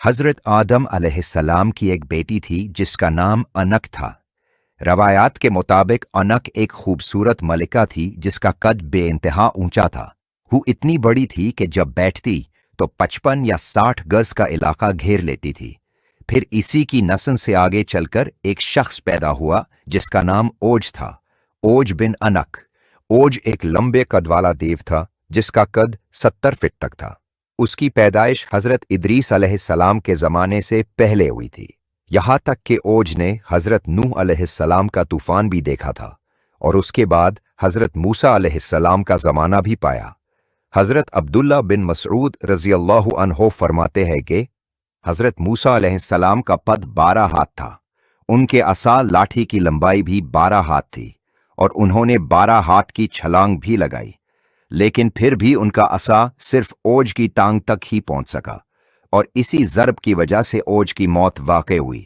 हज़रत आदम अलैहिस्सलाम की एक बेटी थी जिसका नाम अनक था। रवायात के मुताबिक अनक एक खूबसूरत मलिका थी जिसका कद बेइंतहा ऊंचा था। वो इतनी बड़ी थी कि जब बैठती तो 55 या 60 गज का इलाका घेर लेती थी। फिर इसी की नस्ल से आगे चलकर एक शख्स पैदा हुआ जिसका नाम ओज था, ओज बिन अनक। ओज एक लंबे कद वाला देव था जिसका कद 70 फीट तक था। उसकी पैदाइश हजरत इदरीस अलैहिस्सलाम के जमाने से पहले हुई थी। यहां तक कि ओज ने हजरत नूह अलैहिस्सलाम का तूफान भी देखा था और उसके बाद हजरत मूसा अलैहिस्सलाम का जमाना भी पाया। हजरत अब्दुल्ला बिन मसऊद रज़ियल्लाहु अन्हो फरमाते हैं कि हजरत मूसा अलैहिस्सलाम का पद 12 हाथ था। उनके असा लाठी की लंबाई भी 12 हाथ थी और उन्होंने 12 हाथ की छलांग भी लगाई, लेकिन फिर भी उनका असा सिर्फ ओज की टांग तक ही पहुंच सका और इसी जरब की वजह से ओज की मौत वाक़ई हुई।